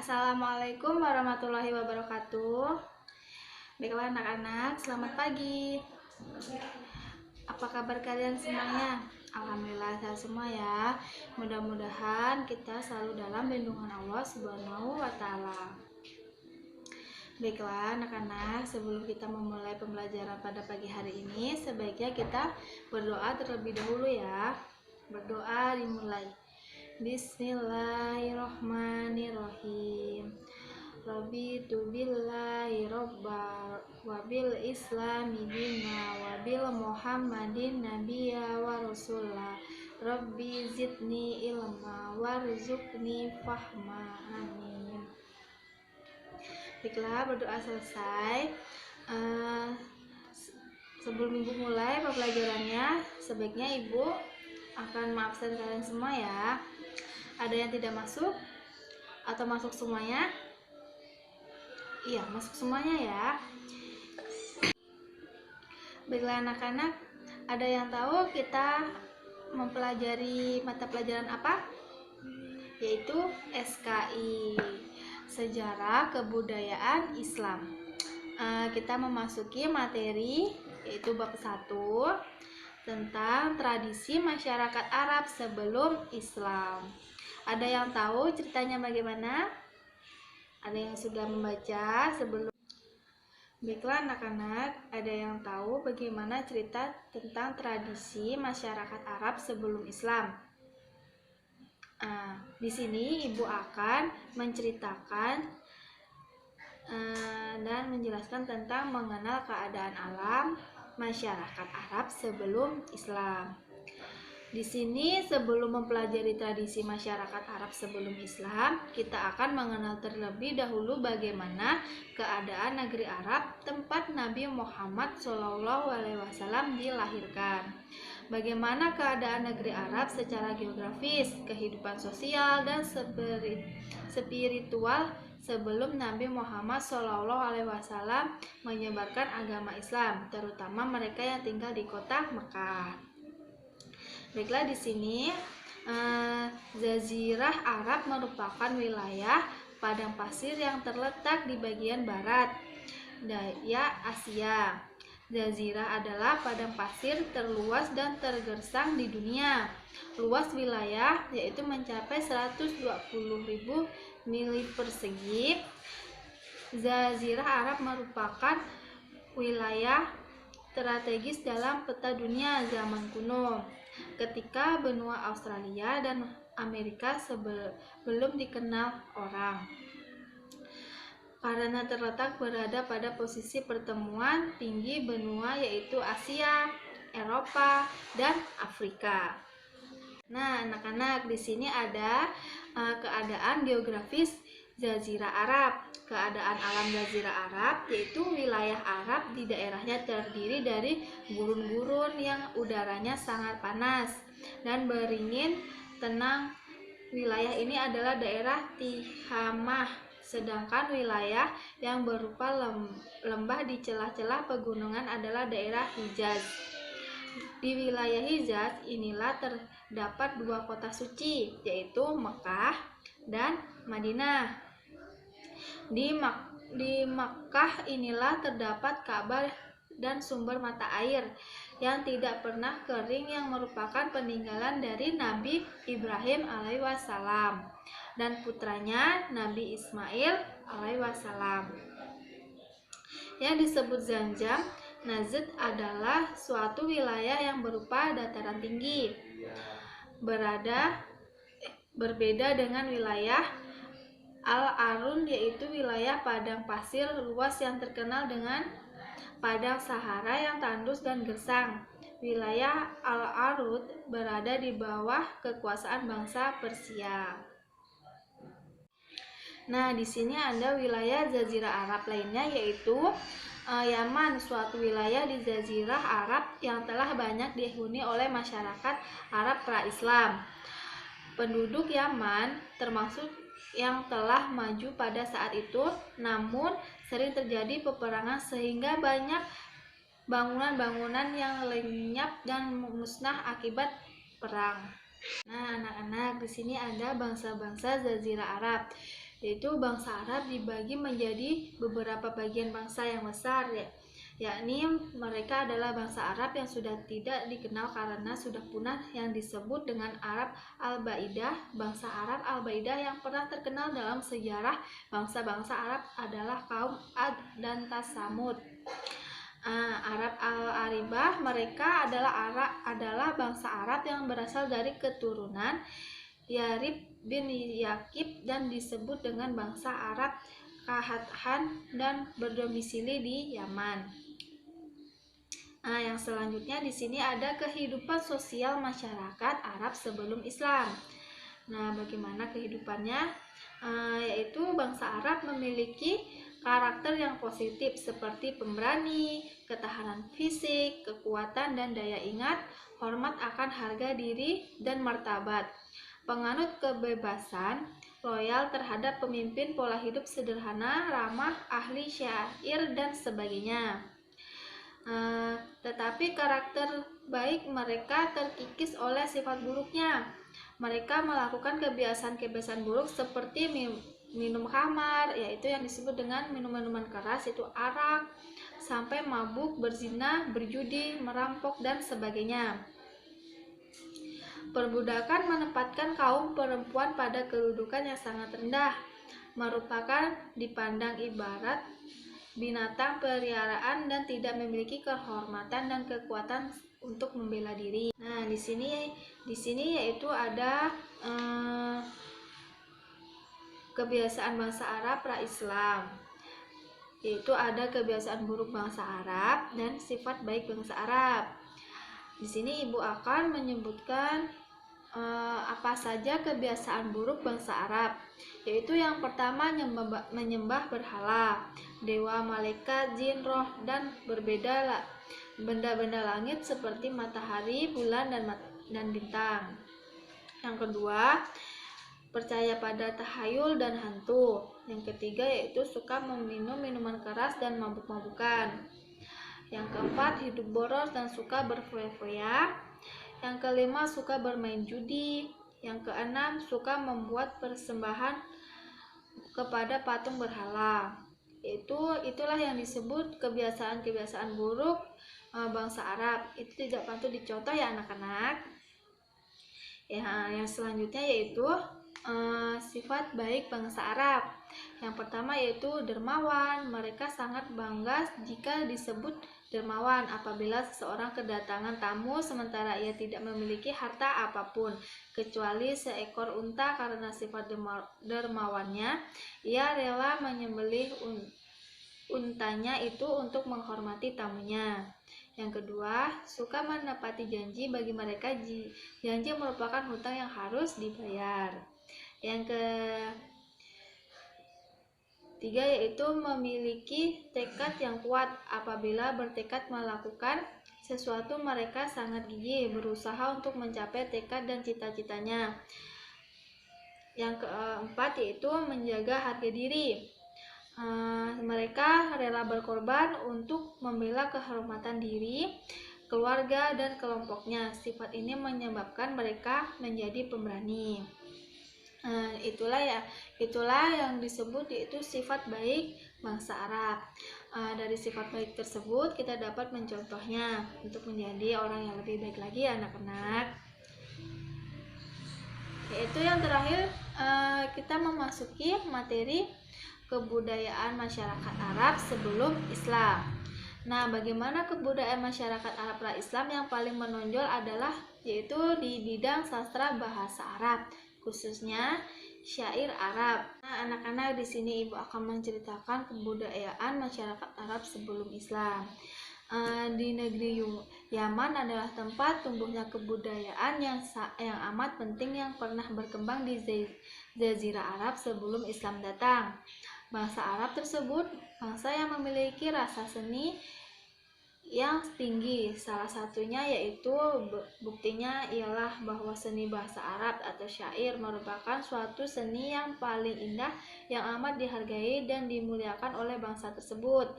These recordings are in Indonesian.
Assalamualaikum warahmatullahi wabarakatuh. Baiklah anak-anak, selamat pagi. Apa kabar kalian semuanya? Alhamdulillah sehat semua ya. Mudah-mudahan kita selalu dalam lindungan Allah Subhanahu wa taala. Baiklah anak-anak, sebelum kita memulai pembelajaran pada pagi hari ini, sebaiknya kita berdoa terlebih dahulu ya. Berdoa dimulai. Bismillahirrohmanirrohim. Raditu billahi robba wabil islami dina wabil muhammadin nabiyya wa rasulah. Rabbi zidni ilma warzuqni fahma. Amin. Baiklah, berdoa selesai. Sebelum ibu mulai pembelajarannya, sebaiknya ibu akan mengabsen kalian semua ya. Ada yang tidak masuk atau masuk semuanya? Iya, masuk semuanya ya. Baiklah anak-anak, ada yang tahu kita mempelajari mata pelajaran apa? Yaitu SKI, Sejarah Kebudayaan Islam. Kita memasuki materi yaitu bab 1 tentang tradisi masyarakat Arab sebelum Islam. Ada yang tahu ceritanya bagaimana? Ada yang sudah membaca sebelum? Baiklah anak-anak, ada yang tahu bagaimana cerita tentang tradisi masyarakat Arab sebelum Islam? Di sini ibu akan menceritakan dan menjelaskan tentang mengenal keadaan alam masyarakat Arab sebelum Islam. Di sini sebelum mempelajari tradisi masyarakat Arab sebelum Islam, kita akan mengenal terlebih dahulu bagaimana keadaan negeri Arab tempat Nabi Muhammad SAW dilahirkan. Bagaimana keadaan negeri Arab secara geografis, kehidupan sosial, dan spiritual sebelum Nabi Muhammad SAW menyebarkan agama Islam, terutama mereka yang tinggal di kota Mekah. Baiklah, di sini Jazirah Arab merupakan wilayah padang pasir yang terletak di bagian barat daya Asia. Jazirah adalah padang pasir terluas dan tergersang di dunia. Luas wilayah yaitu mencapai 120.000 mili persegi. Jazirah Arab merupakan wilayah strategis dalam peta dunia zaman kuno, ketika benua Australia dan Amerika belum dikenal orang, karena terletak berada pada posisi pertemuan tinggi benua yaitu Asia, Eropa, dan Afrika. Nah, anak-anak, di sini ada keadaan geografis Jazirah Arab. Keadaan alam Jazirah Arab yaitu wilayah Arab di daerahnya terdiri dari gurun-gurun yang udaranya sangat panas dan beringin tenang. Wilayah ini adalah daerah Tihamah, sedangkan wilayah yang berupa lembah di celah-celah pegunungan adalah daerah Hijaz. Di wilayah Hijaz inilah terdapat dua kota suci, yaitu Mekah dan Madinah. Di Makkah inilah terdapat Ka'bah dan sumber mata air yang tidak pernah kering yang merupakan peninggalan dari Nabi Ibrahim alaihissalam dan putranya Nabi Ismail alaihissalam. Yang disebut Zamzam, Najd adalah suatu wilayah yang berupa dataran tinggi. Berbeda dengan wilayah Al-Arun, yaitu wilayah padang pasir luas yang terkenal dengan padang Sahara yang tandus dan gersang. Wilayah Al-Arun berada di bawah kekuasaan bangsa Persia. Nah, di sini ada wilayah Jazirah Arab lainnya, yaitu Yaman, suatu wilayah di Jazirah Arab yang telah banyak dihuni oleh masyarakat Arab pra-Islam. Penduduk Yaman termasuk yang telah maju pada saat itu, namun sering terjadi peperangan sehingga banyak bangunan-bangunan yang lenyap dan musnah akibat perang. Nah, anak-anak, di sini ada bangsa-bangsa Jazirah Arab. yaitu bangsa Arab dibagi menjadi beberapa bagian bangsa yang besar, yakni mereka adalah bangsa Arab yang sudah tidak dikenal karena sudah punah, yang disebut dengan Arab Al-Baidah. Bangsa Arab Al-Baidah yang pernah terkenal dalam sejarah bangsa-bangsa Arab adalah kaum Ad dan Tsamud. Arab Al-Aribah, mereka adalah bangsa Arab yang berasal dari keturunan Yarib bin Yakib dan disebut dengan bangsa Arab Kahatan dan berdomisili di Yaman. Yang selanjutnya di sini ada kehidupan sosial masyarakat Arab sebelum Islam. Bagaimana kehidupannya? Yaitu bangsa Arab memiliki karakter yang positif seperti pemberani, ketahanan fisik, kekuatan dan daya ingat, hormat akan harga diri dan martabat, penganut kebebasan, loyal terhadap pemimpin, pola hidup sederhana, ramah, ahli syair dan sebagainya. Tetapi karakter baik mereka terkikis oleh sifat buruknya. Mereka melakukan kebiasaan-kebiasaan buruk seperti minum khamar, yaitu yang disebut dengan minuman keras, itu arak, sampai mabuk, berzina, berjudi, merampok dan sebagainya. Perbudakan menempatkan kaum perempuan pada kedudukan yang sangat rendah, merupakan dipandang ibarat binatang peliharaan dan tidak memiliki kehormatan dan kekuatan untuk membela diri. Di sini yaitu ada kebiasaan bangsa Arab pra-Islam, yaitu ada kebiasaan buruk bangsa Arab dan sifat baik bangsa Arab. Di sini Ibu akan menyebutkan apa saja kebiasaan buruk bangsa Arab, yaitu yang pertama menyembah berhala, dewa, malaikat, jin, roh, dan berbeda benda-benda langit seperti matahari, bulan, dan bintang. Yang kedua, percaya pada tahayul dan hantu. Yang ketiga yaitu suka meminum minuman keras dan mabuk-mabukan. Yang keempat, hidup boros dan suka berfoya-foya. Yang kelima, suka bermain judi. Yang keenam, suka membuat persembahan kepada patung berhala. Itulah yang disebut kebiasaan-kebiasaan buruk bangsa Arab. Itu tidak patut dicontoh ya anak-anak. Yang selanjutnya yaitu sifat baik bangsa Arab. Yang pertama yaitu dermawan. Mereka sangat bangga jika disebut dermawan apabila seseorang kedatangan tamu sementara ia tidak memiliki harta apapun kecuali seekor unta. Karena sifat dermawannya, ia rela menyembelih untanya itu untuk menghormati tamunya. Yang kedua, suka menepati janji. Bagi mereka janji merupakan hutang yang harus dibayar. Yang ketiga yaitu memiliki tekad yang kuat. Apabila bertekad melakukan sesuatu, mereka sangat gigih berusaha untuk mencapai tekad dan cita-citanya. Yang keempat yaitu menjaga harga diri. Mereka rela berkorban untuk membela kehormatan diri, keluarga, dan kelompoknya. Sifat ini menyebabkan mereka menjadi pemberani. Itulah yang disebut yaitu sifat baik bangsa Arab. Dari sifat baik tersebut kita dapat mencontohnya untuk menjadi orang yang lebih baik lagi anak-anak. Yaitu yang terakhir, kita memasuki materi kebudayaan masyarakat Arab sebelum Islam. Bagaimana kebudayaan masyarakat Arab pra-Islam yang paling menonjol adalah yaitu di bidang sastra bahasa Arab, khususnya syair Arab. Anak-anak, di sini Ibu akan menceritakan kebudayaan masyarakat Arab sebelum Islam. Di negeri Yaman adalah tempat tumbuhnya kebudayaan yang amat penting yang pernah berkembang di Jazirah Arab sebelum Islam datang. Bangsa Arab tersebut bangsa yang memiliki rasa seni yang tinggi. Salah satunya yaitu buktinya ialah bahwa seni bahasa Arab atau syair merupakan suatu seni yang paling indah yang amat dihargai dan dimuliakan oleh bangsa tersebut.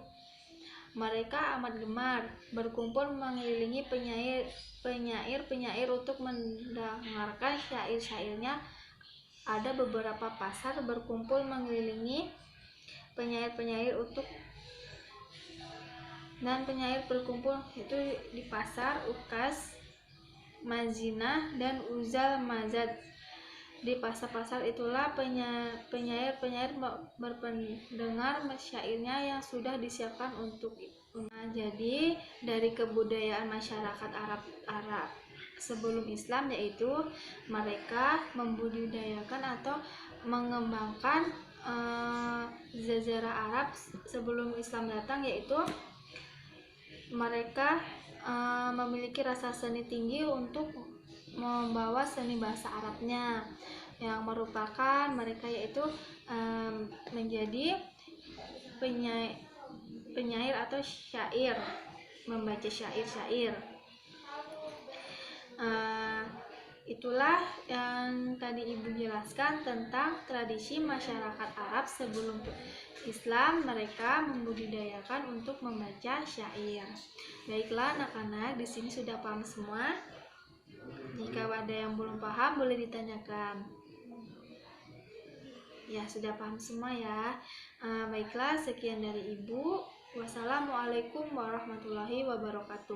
Mereka amat gemar berkumpul mengelilingi penyair untuk mendengarkan syair-syairnya ada beberapa pasar berkumpul mengelilingi penyair-penyair dan penyair berkumpul itu di pasar Ukas, Mazinah, dan Uzal Mazad. Di pasar-pasar itulah penyair-penyair berpendengar syairnya yang sudah disiapkan untuk itu. Nah, jadi dari kebudayaan masyarakat Arab sebelum Islam, yaitu mereka membudidayakan atau mengembangkan Jazirah Arab sebelum Islam datang, yaitu mereka memiliki rasa seni tinggi untuk membawa seni bahasa Arabnya, yang merupakan mereka yaitu menjadi penyair atau syair, membaca syair-syair. Itulah yang tadi Ibu jelaskan tentang tradisi masyarakat Arab sebelum Islam, mereka membudidayakan untuk membaca syair. Baiklah anak-anak, di sini sudah paham semua. Jika ada yang belum paham boleh ditanyakan. Ya, sudah paham semua ya. Baiklah, sekian dari Ibu. Wassalamualaikum warahmatullahi wabarakatuh.